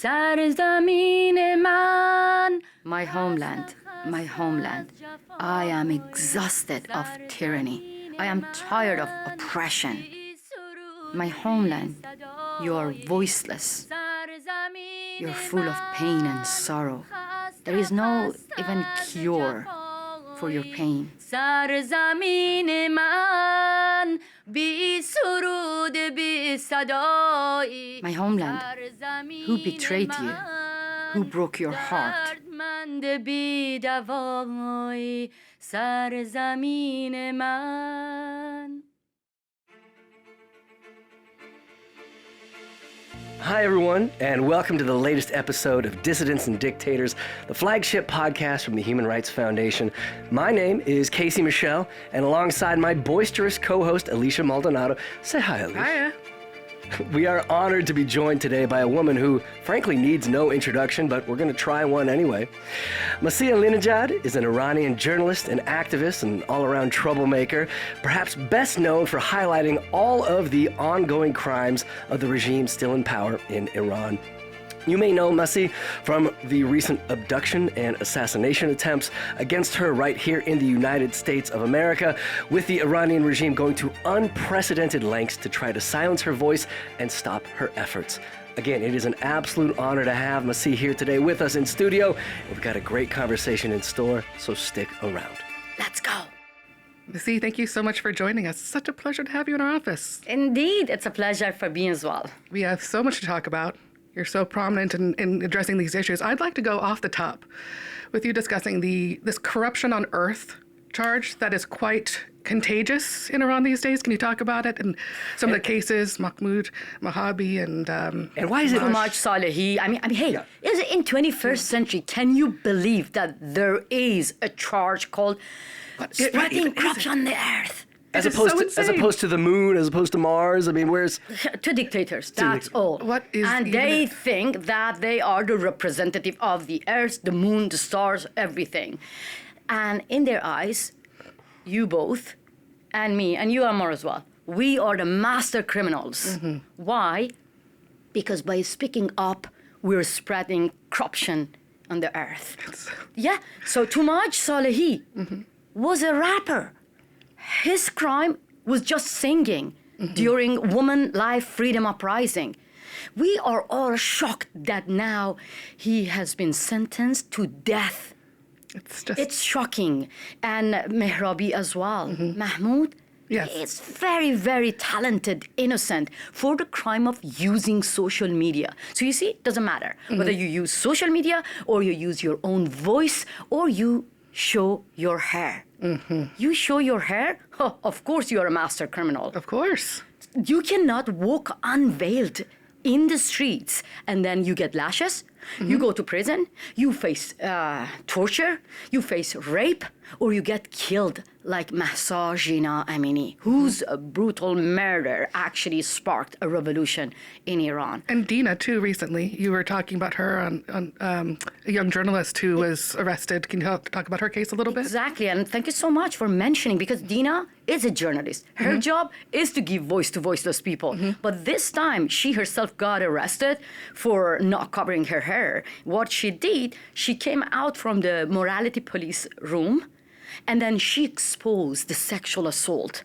سرزمین من. My homeland, my homeland. I am exhausted of tyranny. I am tired of oppression. My homeland, you are voiceless. You're full of pain and sorrow. There is no even cure for your pain. سرزمین من بی سرود بی صدایی. My homeland, who betrayed you? Who broke your heart? بی دوایی سرزمین من. Hi, everyone, and welcome to the latest episode of Dissidents and Dictators, the flagship podcast from the Human Rights Foundation. My name is Casey Michelle, and alongside my boisterous co-host, Elisha Maldonado. Say hi, Elisha. Hiya. We are honored to be joined today by a woman who, frankly, needs no introduction, but we're going to try one anyway. Masih Alinejad is an Iranian journalist and activist and all-around troublemaker, perhaps best known for highlighting all of the ongoing crimes of the regime still in power in Iran. You may know Masih from the recent abduction and assassination attempts against her right here in the United States of America, with the Iranian regime going to unprecedented lengths to try to silence her voice and stop her efforts. Again, it is an absolute honor to have Masih here today with us in studio. We've got a great conversation in store, so stick around. Let's go. Masih, thank you so much for joining us. Such a pleasure to have you in our office. Indeed, it's a pleasure for me as well. We have so much to talk about. You're so prominent in addressing these issues. I'd like to go off the top with you discussing this corruption on earth charge that is quite contagious in Iran these days. Can you talk about it and some of the cases, Mahmoud Mahabi and why is it Muhammad Salehi? I mean, hey, is it in 21st century? Can you believe that there is a charge called spreading corruption on the earth? As opposed to the moon, as opposed to Mars. I mean, where's... To dictators, that's all. What is and they think that they are the representative of the earth, the moon, the stars, everything. And in their eyes, you both, and me, and you, Amar, as well, we are the master criminals. Mm-hmm. Why? Because by speaking up, we're spreading corruption on the earth. Yeah, so Tumaj Salehi was a rapper. His crime was just singing during Women Life Freedom Uprising. We are all shocked that now he has been sentenced to death. It's shocking. And Mehrabi as well. Mahmoud is very, very talented, innocent for the crime of using social media. So you see, it doesn't matter whether you use social media or you use your own voice or you show your hair. You show your hair? Oh, of course you are a master criminal. Of course. You cannot walk unveiled in the streets and then you get lashes. You go to prison, you face torture, you face rape, or you get killed like Mahsa Amini, whose brutal murder actually sparked a revolution in Iran. And Dina, too, recently. You were talking about her on a young journalist who was arrested. Can you talk about her case a little bit? Exactly, and thank you so much for mentioning, because Dina is a journalist. Her job is to give voice to voiceless people. But this time, she herself got arrested for not covering her hair. What she did, she came out from the morality police room, and then she exposed the sexual assault.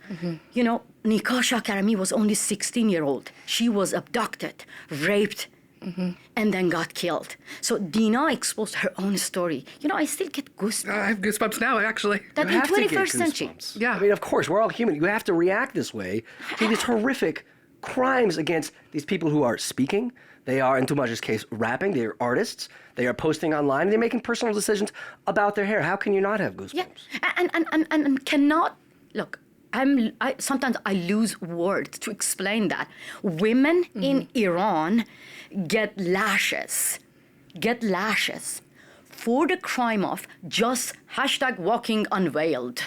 You know, Nikah Shakarami was only 16-year-old. She was abducted, raped, and then got killed. So Dina exposed her own story. You know, I still get goosebumps. I have goosebumps now, actually. That in 21st century. Yeah. I mean, of course, we're all human. You have to react this way to these horrific crimes against these people who are speaking. They are, in Tumaj's case, rapping. They are artists. They are posting online. They're making personal decisions about their hair. How can you not have goosebumps? Yeah, and cannot... Look, sometimes I lose words to explain that. Women in Iran get lashes for the crime of just #walking unveiled.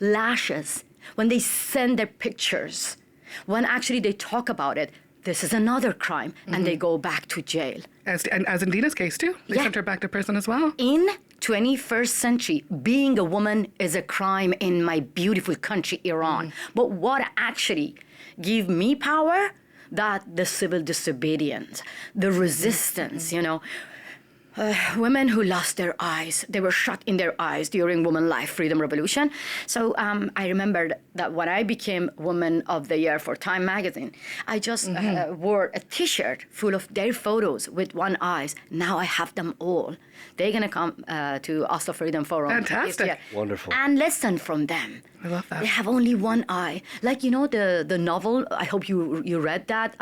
Lashes. When they send their pictures, when actually they talk about it, this is another crime, and they go back to jail. As in Dina's case, too. They sent her back to prison as well. In 21st century, being a woman is a crime in my beautiful country, Iran. But what actually gave me power? that the civil disobedience, the resistance, women who lost their eyes, they were shot in their eyes during Women Life Freedom Revolution. So I remembered that when I became Woman of the Year for Time magazine, I just wore a T-shirt full of their photos with one eyes. Now I have them all. They're going to come to Oslo Freedom Forum. Fantastic. Wonderful. And listen from them. I love that. They have only one eye. Like, the novel, I hope you read that,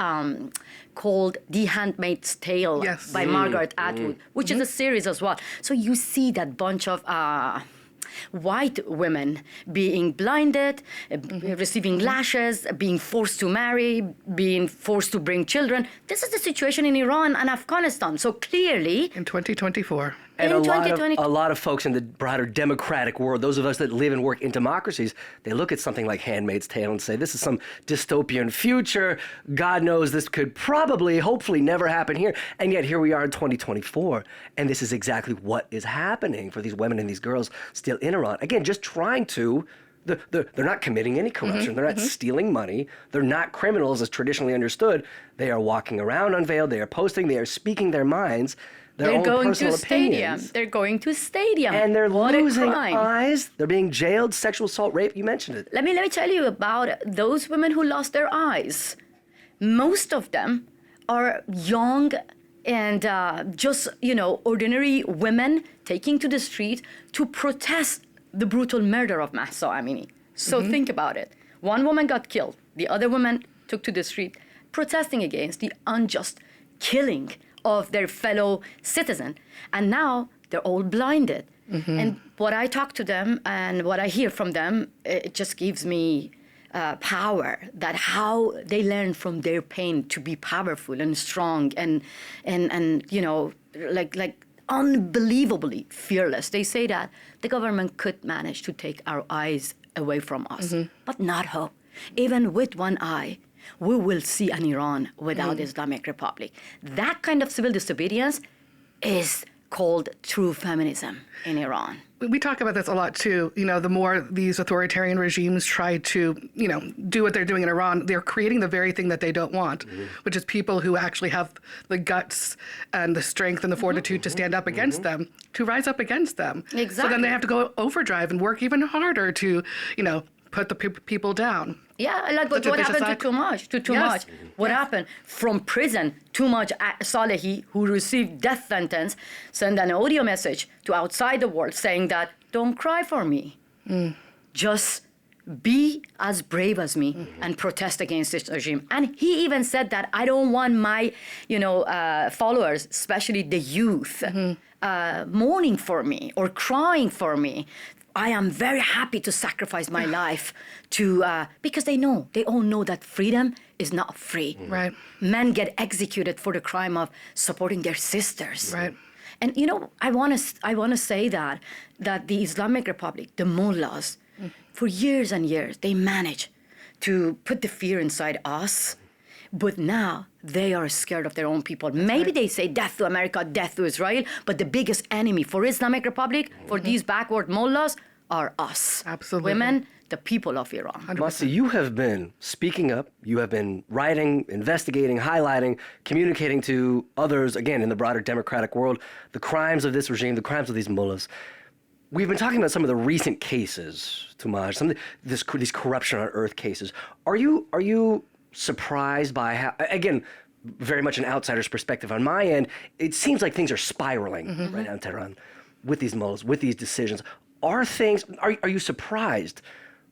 called The Handmaid's Tale Yes. by Margaret Atwood, which is a series as well. So you see that bunch of white women being blinded, receiving lashes, being forced to marry, being forced to bring children. This is the situation in Iran and Afghanistan. So clearly, In 2024. And in a 2020 lot of folks in the broader democratic world, those of us that live and work in democracies, they look at something like Handmaid's Tale and say, this is some dystopian future. God knows this could probably, hopefully never happen here. And yet here we are in 2024. And this is exactly what is happening for these women and these girls still in Iran. Again, just trying to, they're not committing any corruption. They're not stealing money. They're not criminals as traditionally understood. They are walking around unveiled. They are posting. They are speaking their minds. they're going to opinions. stadium. They're going to stadium. And they're What a losing crime. eyes. They're being jailed, sexual assault, rape. You mentioned it. Let me tell you about those women who lost their eyes. Most of them are young and just, ordinary women taking to the street to protest the brutal murder of Mahsa Amini. So think about it. One woman got killed. The other woman took to the street protesting against the unjust killing of their fellow citizen. And now they're all blinded. And what I talk to them and what I hear from them, it just gives me power, that how they learn from their pain to be powerful and strong and like unbelievably fearless. They say that the government could manage to take our eyes away from us, but not hope. Even with one eye, we will see an Iran without Islamic Republic. That kind of civil disobedience is called true feminism in Iran. We talk about this a lot too. The more these authoritarian regimes try to, do what they're doing in Iran, they're creating the very thing that they don't want, which is people who actually have the guts and the strength and the fortitude to stand up against them, to rise up against them. Exactly. So then they have to go overdrive and work even harder to, put the people down. Yeah, like what vicious happened cycle. to Too Much? What happened? From prison, Too Much Salehi, who received death sentence, sent an audio message to outside the world saying that, don't cry for me. Just be as brave as me and protest against this regime. And he even said that I don't want my, followers, especially the youth, mourning for me or crying for me. I am very happy to sacrifice my life to because they all know that freedom is not free. Right. Men get executed for the crime of supporting their sisters. Right. And I want to say that the Islamic Republic, the mullahs, for years and years they managed to put the fear inside us. But now they are scared of their own people. Maybe they say death to America, death to Israel, but the biggest enemy for Islamic Republic, for these backward mullahs, are us. Absolutely. Women, the people of Iran. Mahsa, you have been speaking up. You have been writing, investigating, highlighting, communicating to others, again, in the broader democratic world, the crimes of this regime, the crimes of these mullahs. We've been talking about some of the recent cases, Tumaj, these corruption on earth cases. Are you surprised by how, again, very much an outsider's perspective on my end, it seems like things are spiraling right now in Tehran with these mullahs, with these decisions. Are you surprised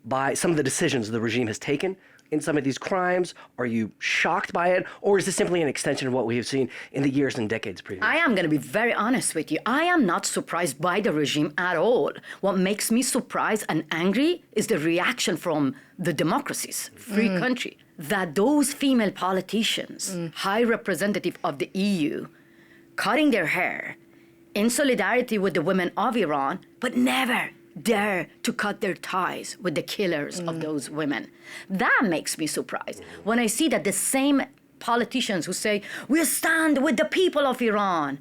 by some of the decisions the regime has taken in some of these crimes? Are you shocked by it? Or is this simply an extension of what we have seen in the years and decades previous? I am going to be very honest with you. I am not surprised by the regime at all. What makes me surprised and angry is the reaction from the democracies, free country, that those female politicians, high representative of the EU, cutting their hair in solidarity with the women of Iran, but never dare to cut their ties with the killers of those women. That makes me surprised. When I see that the same politicians who say, we stand with the people of Iran,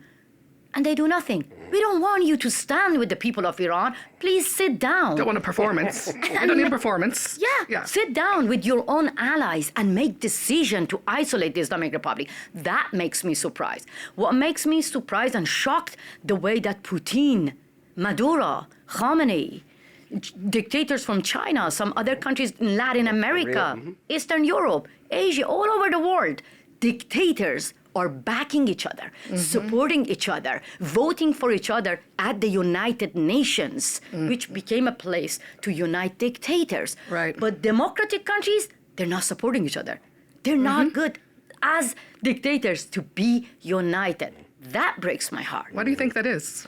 and they do nothing. We don't want you to stand with the people of Iran. Please sit down. Don't want a performance. We don't need a performance. Yeah, sit down with your own allies and make decision to isolate the Islamic Republic. That makes me surprised. What makes me surprised and shocked, the way that Putin, Maduro, Khamenei, dictators from China, some other countries in Latin America, Eastern Europe, Asia, all over the world, dictators are backing each other, supporting each other, voting for each other at the United Nations, which became a place to unite dictators. Right. But democratic countries, they're not supporting each other. They're not good as dictators to be united. That breaks my heart. Why do you think that is?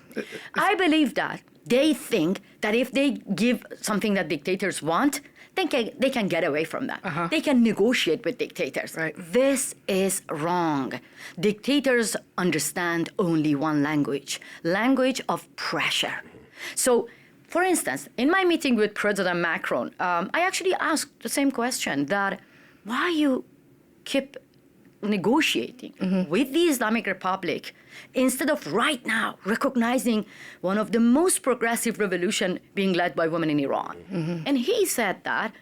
I believe that they think that if they give something that dictators want, they can get away from that. They can negotiate with dictators. Right. This is wrong. Dictators understand only one language of pressure. So, for instance, in my meeting with President Macron, I actually asked the same question, that why you keep negotiating with the Islamic Republic instead of right now recognizing one of the most progressive revolution being led by women in Iran. And he said that,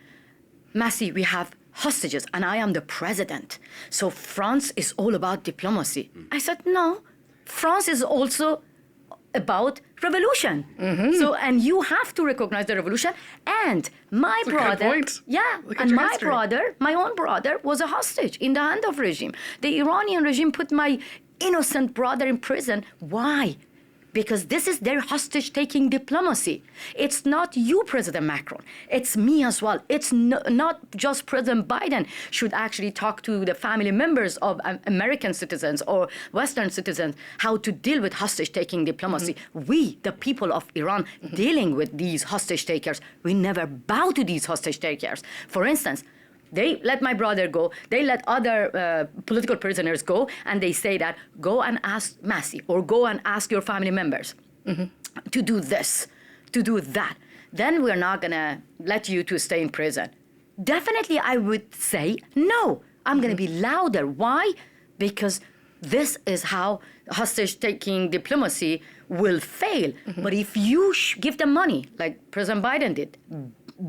Masih, we have hostages and I am the president. So France is all about diplomacy. I said, no, France is also about revolution. So, and you have to recognize the revolution. And my That's a good brother, point. yeah, Look at and your my history. brother, my own brother, was a hostage in the hand of regime. The Iranian regime put my innocent brother in prison. Why? Because this is their hostage-taking diplomacy. It's not you, President Macron. It's me as well. It's not just President Biden should actually talk to the family members of American citizens or Western citizens how to deal with hostage-taking diplomacy. We, the people of Iran, dealing with these hostage-takers, we never bow to these hostage-takers. For instance, they let my brother go. They let other political prisoners go, and they say that go and ask Masih or go and ask your family members to do this, to do that. Then we're not gonna let you to stay in prison. Definitely, I would say no. I'm gonna be louder. Why? Because this is how hostage-taking diplomacy will fail. But if you give them money, like President Biden did,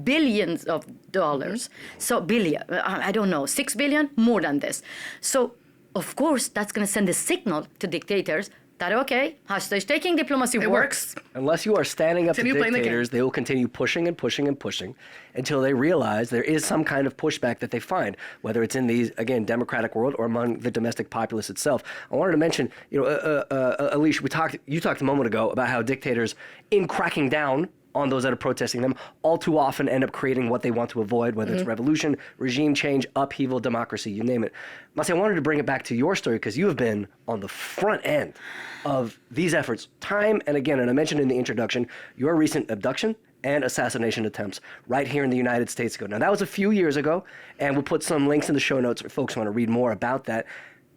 billions of dollars. So I don't know, 6 billion, more than this. So of course, that's going to send a signal to dictators that, okay, hostage-taking diplomacy works. Unless you are standing up to Continue playing the game. dictators, they will continue pushing and pushing and pushing until they realize there is some kind of pushback that they find, whether it's in the, again, democratic world or among the domestic populace itself. I wanted to mention, Elisha, you talked a moment ago about how dictators, in cracking down on those that are protesting them, all too often end up creating what they want to avoid, whether it's revolution, regime change, upheaval, democracy, you name it. Masih, I wanted to bring it back to your story because you have been on the front end of these efforts time and again. And I mentioned in the introduction your recent abduction and assassination attempts right here in the United States ago. Now, that was a few years ago, and we'll put some links in the show notes if folks want to read more about that.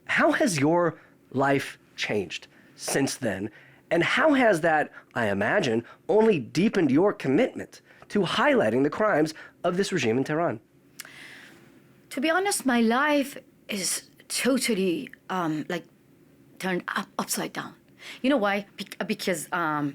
How has your life changed since then? And how has that, I imagine, only deepened your commitment to highlighting the crimes of this regime in Tehran? To be honest, my life is totally turned upside down. You know why? Because I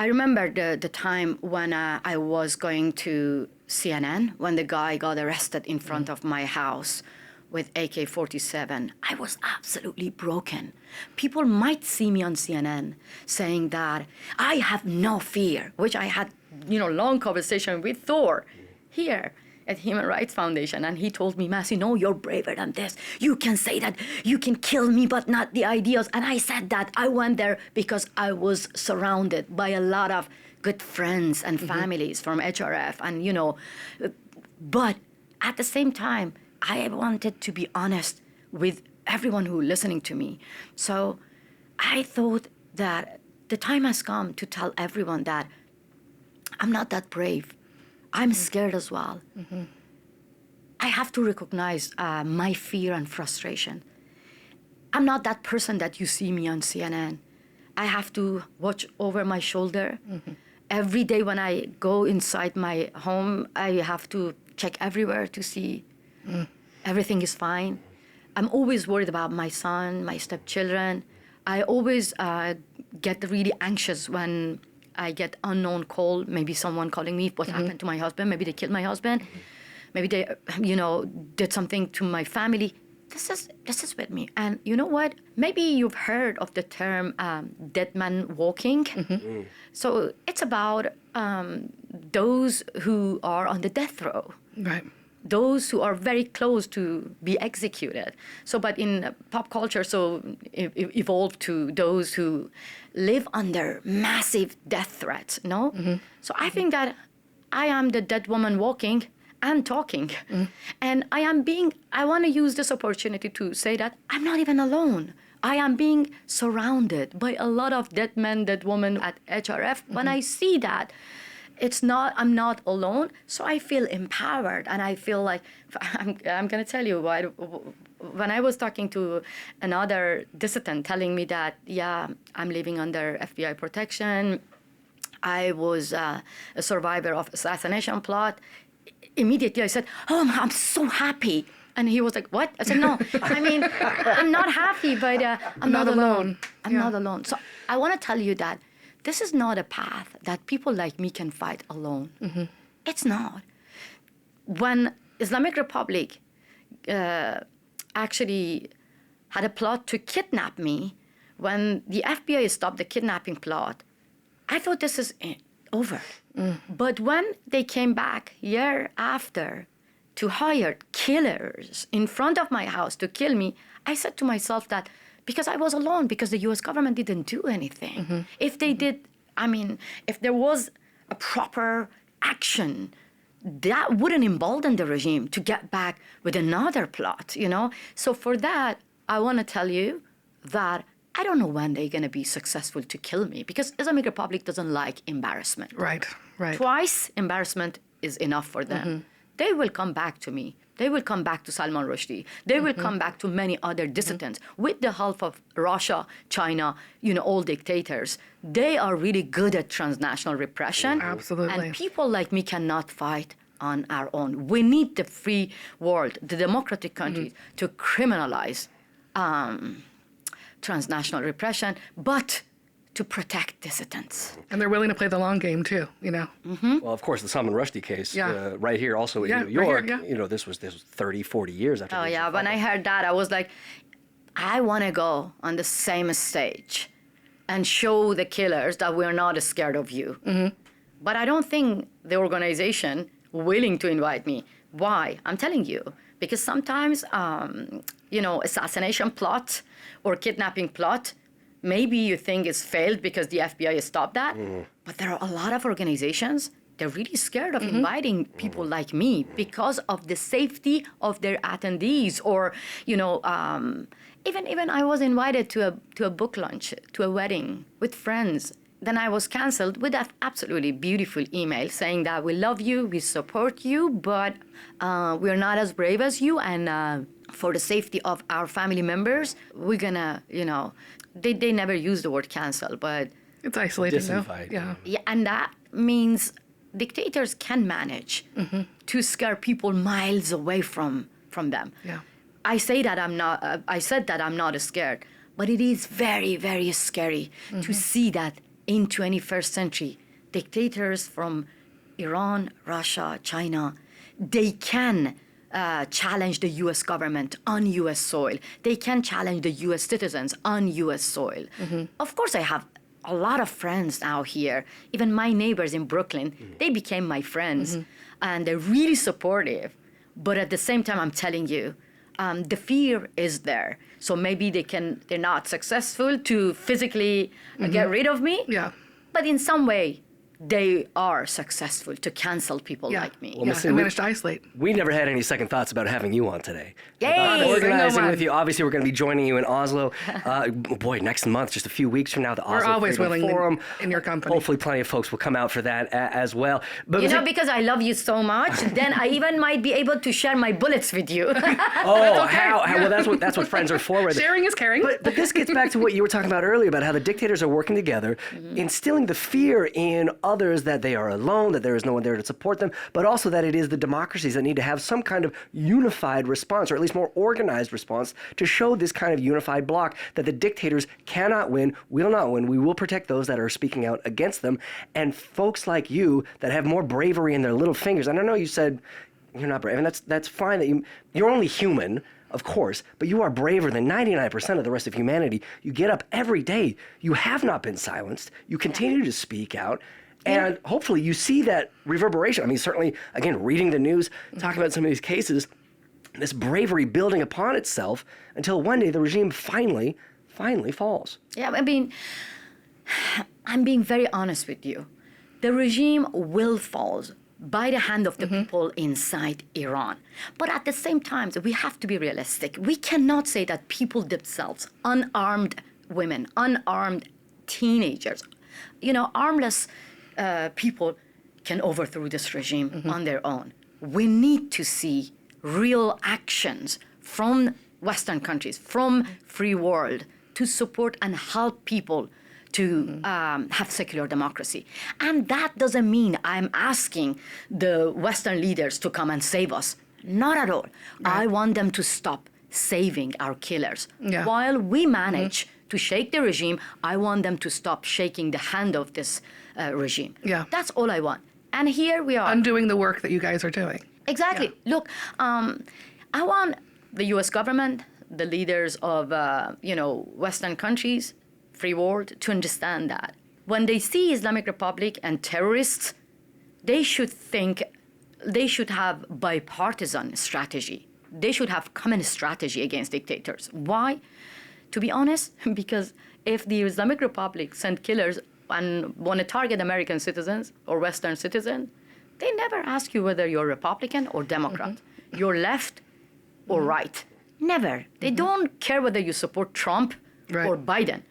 remember the time when I was going to CNN, when the guy got arrested in front of my house with AK-47. I was absolutely broken. People might see me on CNN saying that I have no fear, which I had, long conversation with Thor here at Human Rights Foundation. And he told me, Masih, no, you're braver than this. You can say that you can kill me, but not the ideas. And I said that. I went there because I was surrounded by a lot of good friends and families from HRF. And, but at the same time, I wanted to be honest with everyone who listening to me. So I thought that the time has come to tell everyone that I'm not that brave. I'm scared as well. I have to recognize my fear and frustration. I'm not that person that you see me on CNN. I have to watch over my shoulder. Every day when I go inside my home, I have to check everywhere to see everything is fine. I'm always worried about my son, my stepchildren. I always get really anxious when I get unknown call, maybe someone calling me, what happened to my husband, maybe they killed my husband, maybe they, did something to my family. This is with me. And you know what? Maybe you've heard of the term dead man walking. So it's about those who are on the death row. Right. Those who are very close to be executed. So, but in pop culture, so it evolved to those who live under massive death threats, no? So I think that I am the dead woman walking and talking. And I want to use this opportunity to say that I'm not even alone. I am being surrounded by a lot of dead men, dead women at HRF. When I see that, I'm not alone, so I feel empowered, and I feel like, I'm going to tell you, when I was talking to another dissident telling me that, yeah, I'm living under FBI protection, I was a survivor of assassination plot, immediately I said, oh, I'm so happy. And he was like, what? I said, no, I mean, I'm not happy, but I'm not alone. I'm not alone. So I want to tell you that this is not a path that people like me can fight alone. It's not. When Islamic Republic actually had a plot to kidnap me, when the FBI stopped the kidnapping plot, I thought this is over. But when they came back year after to hire killers in front of my house to kill me, I said to myself that because I was alone, because the US government didn't do anything. If they did, if there was a proper action, that wouldn't embolden the regime to get back with another plot, So for that, I want to tell you that I don't know when they're going to be successful to kill me, because Islamic Republic doesn't like embarrassment. Right. Twice embarrassment is enough for them. They will come back to me. They will come back to Salman Rushdie. They will come back to many other dissidents with the help of Russia, China, all dictators. They are really good at transnational repression. Absolutely. And people like me cannot fight on our own. We need the free world, the democratic countries, to criminalize transnational repression, but to protect dissidents. And they're willing to play the long game too, Well, of course, the Salman Rushdie case, right here also in New York, right here, this was 30, 40 years after. Oh, yeah. When I heard that, I was like, I want to go on the same stage and show the killers that we're not scared of you. But I don't think the organization willing to invite me. Why? I'm telling you. Because sometimes, assassination plot or kidnapping plot, maybe you think it's failed because the FBI stopped that, but there are a lot of organizations, they're really scared of inviting people like me because of the safety of their attendees. Or, even I was invited to a book lunch, to a wedding with friends. Then I was canceled with that absolutely beautiful email saying that we love you, we support you, but we're not as brave as you, and for the safety of our family members, we're gonna, they never use the word cancel, but it's isolating, though. Yeah, and that means dictators can manage to scare people miles away from them. Yeah. I said that I'm not scared, but it is very, very scary to see that in 21st century, dictators from Iran, Russia, China, they can challenge the U.S. government on U.S. soil. They can challenge the U.S. citizens on U.S. soil. Of course, I have a lot of friends now here. Even my neighbors in Brooklyn, they became my friends, and they're really supportive. But at the same time, I'm telling you, the fear is there. So maybe they're not successful to physically get rid of me. Yeah. But in some way, they are successful to cancel people like me. Well, And managed to isolate. We never had any second thoughts about having you on today. Yay! About organizing Bring with you. Obviously, we're going to be joining you in Oslo. Next month, just a few weeks from now, the We're Oslo always Freedom willing Forum. in your company. Hopefully, plenty of folks will come out for that as well. But Because I love you so much, then I even might be able to share my bullets with you. Well, that's what friends are for. Sharing is caring. But this gets back to what you were talking about earlier about how the dictators are working together, instilling the fear in others that they are alone, that there is no one there to support them, but also that it is the democracies that need to have some kind of unified response, or at least more organized response, to show this kind of unified bloc that the dictators cannot win, will not win. We will protect those that are speaking out against them. And folks like you that have more bravery in their little fingers. And I know you said you're not brave, and that's fine. That you're only human, of course, but you are braver than 99% of the rest of humanity. You get up every day. You have not been silenced. You continue to speak out. And hopefully you see that reverberation. I mean, certainly, again, reading the news, talking about some of these cases, this bravery building upon itself until one day the regime finally falls. Yeah, I mean, I'm being very honest with you. The regime will fall by the hand of the people inside Iran. But at the same time, we have to be realistic. We cannot say that people themselves, unarmed women, unarmed teenagers, armless people can overthrow this regime on their own. We need to see real actions from Western countries, from free world, to support and help people to have secular democracy. And that doesn't mean I'm asking the Western leaders to come and save us. Not at all. Right. I want them to stop saving our killers. Yeah. While we manage to shake the regime, I want them to stop shaking the hand of this regime. Yeah. That's all I want. And here we are. Undoing the work that you guys are doing. Exactly. Yeah. Look, I want the U.S. government, the leaders of, Western countries, free world, to understand that when they see Islamic Republic and terrorists, they should have bipartisan strategy. They should have common strategy against dictators. Why? To be honest, because if the Islamic Republic sent killers and want to target American citizens or Western citizens, they never ask you whether you're Republican or Democrat, you're left or right. Never. They don't care whether you support Trump or Biden.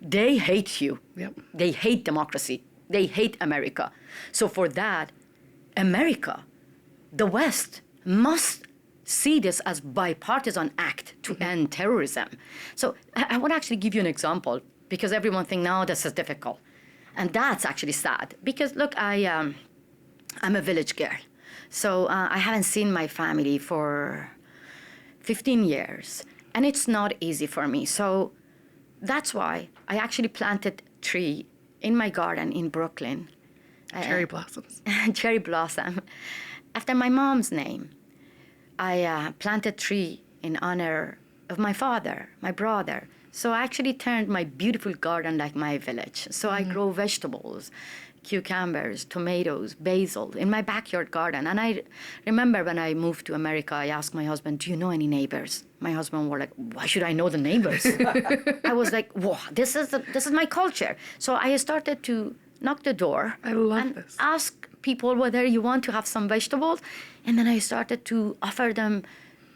They hate you. Yep. They hate democracy. They hate America. So for that, America, the West, must see this as bipartisan act to end terrorism. So I want to actually give you an example, because everyone thinks now this is difficult. And that's actually sad. Because look, I'm a village girl. So I haven't seen my family for 15 years. And it's not easy for me. So that's why I actually planted a tree in my garden in Brooklyn. Cherry blossoms. Cherry blossom. After my mom's name, I planted a tree in honor of my father, my brother. So I actually turned my beautiful garden like my village. So I grow vegetables, cucumbers, tomatoes, basil in my backyard garden. And I remember when I moved to America, I asked my husband, do you know any neighbors? My husband was like, why should I know the neighbors? I was like, whoa, this is my culture. So I started to knock the door and ask people whether you want to have some vegetables. And then I started to offer them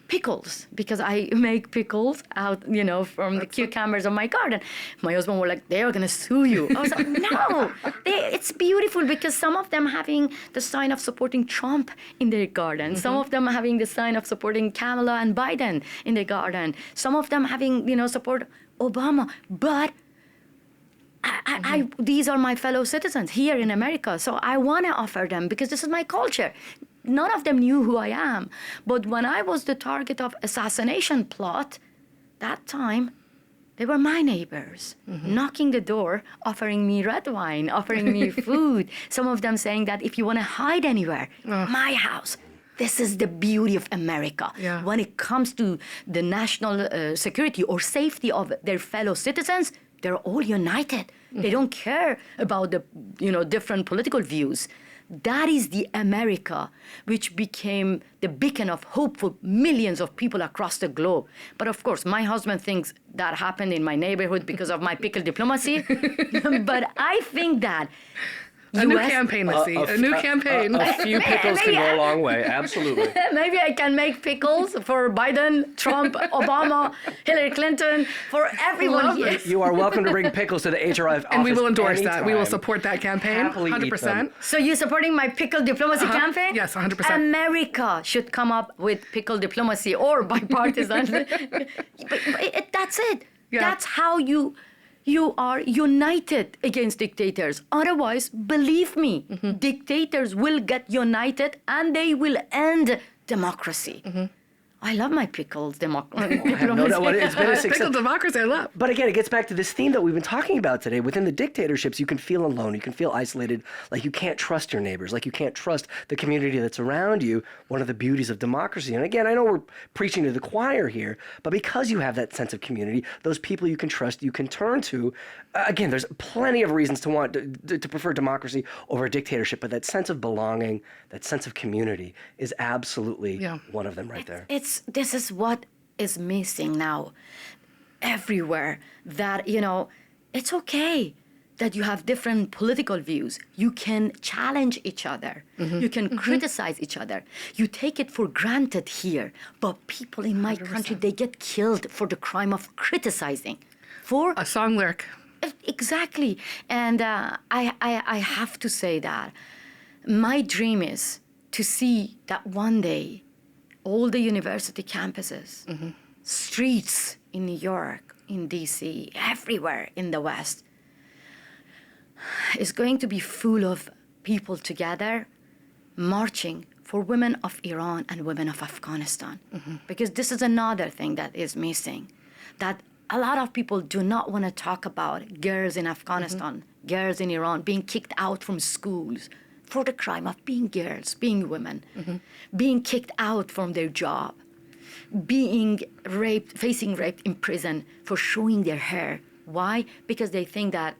pickles, because I make pickles out, from the cucumbers of my garden. My husband was like, they are going to sue you. I was like, no, it's beautiful, because some of them having the sign of supporting Trump in their garden. Some of them having the sign of supporting Kamala and Biden in their garden. Some of them having, support Obama. But these are my fellow citizens here in America. So I want to offer them, because this is my culture. None of them knew who I am. But when I was the target of assassination plot, that time, they were my neighbors, knocking the door, offering me red wine, offering me food. Some of them saying that if you want to hide anywhere, my house. This is the beauty of America. Yeah. When it comes to the national security or safety of their fellow citizens, they're all united. They don't care about the different political views. That is the America which became the beacon of hope for millions of people across the globe. But of course, my husband thinks that happened in my neighborhood because of my pickle diplomacy. But I think that a new campaign, Masih. A new campaign. A few pickles can go a long way, absolutely. Maybe I can make pickles for Biden, Trump, Obama, Hillary Clinton, for everyone. Yes. You are welcome to bring pickles to the HRF office. And we will endorse that. We will support that campaign, Happily 100%. So you're supporting my pickle diplomacy campaign? Yes, 100%. America should come up with pickle diplomacy or bipartisan. That's it. Yeah. That's how you you are united against dictators. Otherwise, believe me, dictators will get united and they will end democracy. I love my pickles democracy. No doubt what it's been a success. Pickle democracy, I love. But again, it gets back to this theme that we've been talking about today. Within the dictatorships, you can feel alone. You can feel isolated, like you can't trust your neighbors, like you can't trust the community that's around you. One of the beauties of democracy. And again, I know we're preaching to the choir here, but because you have that sense of community, those people you can trust, you can turn to. Again, there's plenty of reasons to want to prefer democracy over a dictatorship, but that sense of belonging, that sense of community is absolutely one of them right there. This is what is missing now everywhere, that, it's okay that you have different political views. You can challenge each other. You can criticize each other. You take it for granted here, but people in my 100%. Country, they get killed for the crime of criticizing. For a song lyric. Exactly. And I have to say that my dream is to see that one day all the university campuses, streets in New York, in DC, everywhere in the West, is going to be full of people together marching for women of Iran and women of Afghanistan. Because this is another thing that is missing, that a lot of people do not want to talk about girls in Afghanistan, girls in Iran being kicked out from schools for the crime of being girls, being women, being kicked out from their job, being raped, facing rape in prison for showing their hair. Why? Because they think that,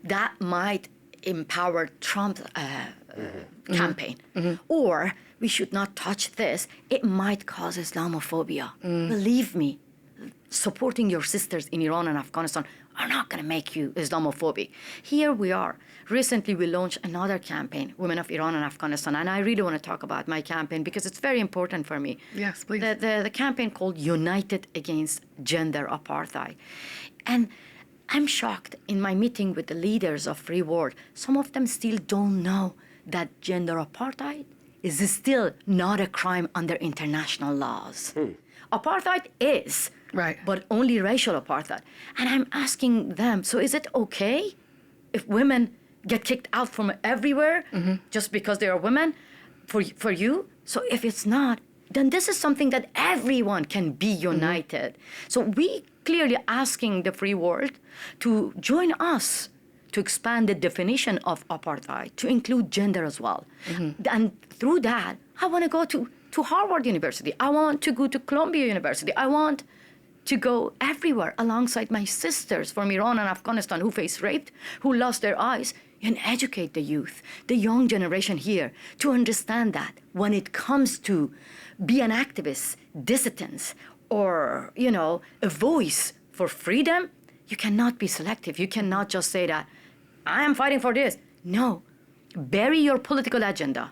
that might empower Trump's campaign. Or we should not touch this. It might cause Islamophobia. Believe me, supporting your sisters in Iran and Afghanistan are not going to make you Islamophobic. Here we are. Recently, we launched another campaign, Women of Iran and Afghanistan, and I really want to talk about my campaign because it's very important for me. Yes, please. The campaign called United Against Gender Apartheid. And I'm shocked in my meeting with the leaders of free world. Some of them still don't know that gender apartheid is still not a crime under international laws. Apartheid is, but only racial apartheid. And I'm asking them, so is it okay if women get kicked out from everywhere just because they are women for you? So if it's not, then this is something that everyone can be united. So we clearly asking the free world to join us to expand the definition of apartheid, to include gender as well. And through that, I want to go to Harvard University. I want to go to Columbia University. I want to go everywhere alongside my sisters from Iran and Afghanistan who face rape, who lost their eyes, and educate the youth, the young generation here, to understand that when it comes to be an activist, dissidents, or, a voice for freedom, you cannot be selective. You cannot just say that, I am fighting for this. No, bury your political agenda.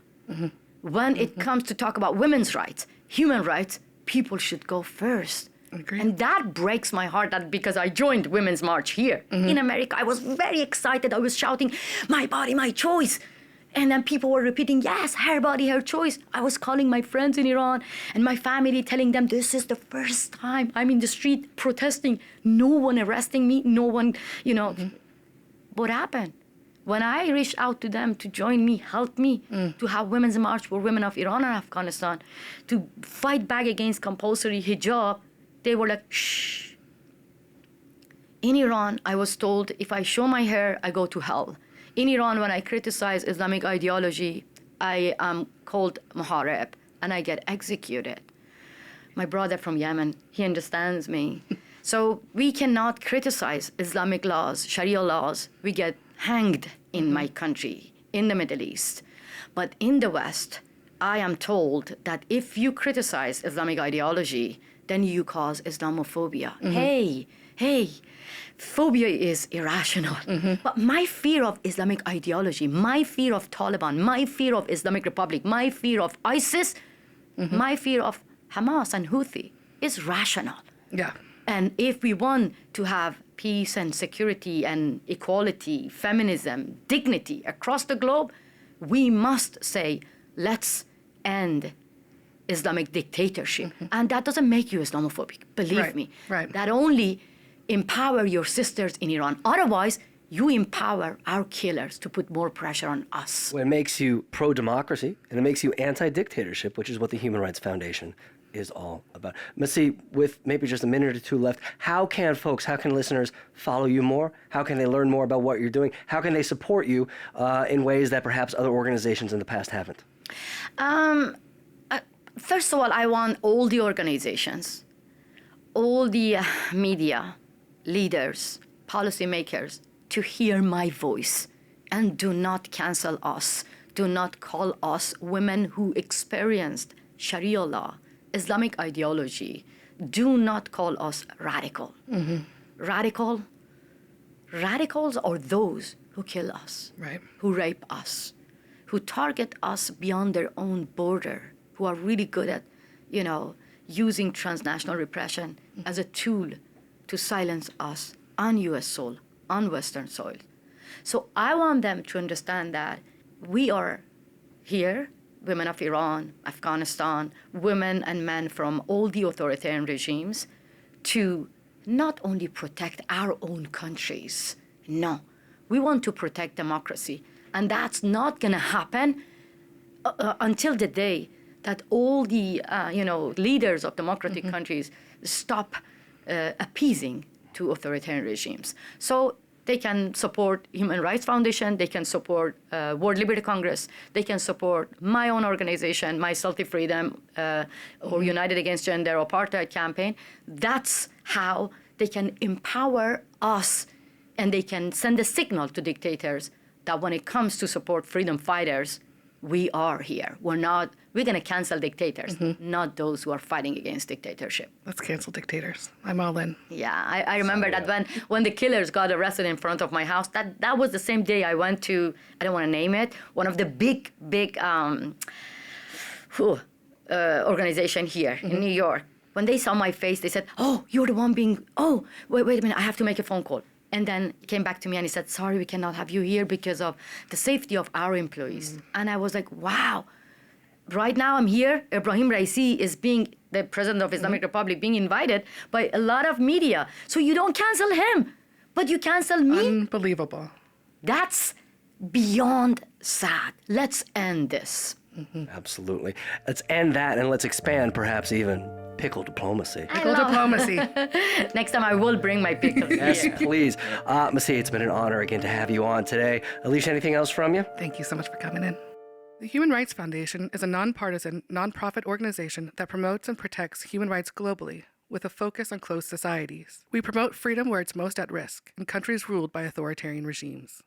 When it comes to talk about women's rights, human rights, people should go first. Agreed. And that breaks my heart, that because I joined Women's March here in America, I was very excited. I was shouting, my body, my choice. And then people were repeating, yes, her body, her choice. I was calling my friends in Iran and my family, telling them this is the first time I'm in the street protesting. No one arresting me, no one, What happened? When I reached out to them to join me, help me to have Women's March for women of Iran and Afghanistan, to fight back against compulsory hijab, they were like, shh. In Iran, I was told if I show my hair, I go to hell. In Iran, when I criticize Islamic ideology, I am called muharib and I get executed. My brother from Yemen, he understands me. So we cannot criticize Islamic laws, Sharia laws. We get hanged in my country, in the Middle East. But in the West, I am told that if you criticize Islamic ideology, then you cause Islamophobia. Hey, phobia is irrational. But my fear of Islamic ideology, my fear of Taliban, my fear of Islamic Republic, my fear of ISIS, my fear of Hamas and Houthi is rational. Yeah. And if we want to have peace and security and equality, feminism, dignity across the globe, we must say, let's end Islamic dictatorship. And that doesn't make you Islamophobic, believe me. Right. That only empower your sisters in Iran. Otherwise, you empower our killers to put more pressure on us. Well, it makes you pro-democracy, and it makes you anti-dictatorship, which is what the Human Rights Foundation is all about. Masih, with maybe just a minute or two left, how can listeners follow you more? How can they learn more about what you're doing? How can they support you in ways that perhaps other organizations in the past haven't? First of all, I want all the organizations, all the media, leaders, policymakers to hear my voice and do not cancel us. Do not call us women who experienced Sharia law, Islamic ideology. Do not call us radical. Radicals are those who kill us, Right. who rape us, who target us beyond their own border, who are really good at, using transnational repression as a tool to silence us on U.S. soil, on Western soil. So I want them to understand that we are here, women of Iran, Afghanistan, women and men from all the authoritarian regimes, to not only protect our own countries. No, we want to protect democracy. And that's not going to happen until the day that all the leaders of democratic countries stop appeasing to authoritarian regimes. So they can support Human Rights Foundation, they can support World Liberty Congress, they can support my own organization, My Salty Freedom, or United Against Gender Apartheid campaign. That's how they can empower us, and they can send a signal to dictators that when it comes to support freedom fighters, we are here. We're going to cancel dictators, not those who are fighting against dictatorship. Let's cancel dictators. I'm all in. Yeah, I remember that when the killers got arrested in front of my house, that was the same day I went to, I don't want to name it, one of the big organization here in New York. When they saw my face, they said, "Oh, you're the one wait a minute, I have to make a phone call." And then he came back to me and he said, "Sorry, we cannot have you here because of the safety of our employees." And I was like, wow. Right now I'm here. Ibrahim Raisi is the president of Islamic Republic, being invited by a lot of media. So you don't cancel him, but you cancel me? Unbelievable. That's beyond sad. Let's end this. Absolutely. Let's end that, and let's expand perhaps even pickle diplomacy. Pickle diplomacy. Next time I will bring my pickles. Yes, here. please. Masih, it's been an honor again to have you on today. Elisha, anything else from you? Thank you so much for coming in. The Human Rights Foundation is a nonpartisan, nonprofit organization that promotes and protects human rights globally with a focus on closed societies. We promote freedom where it's most at risk in countries ruled by authoritarian regimes.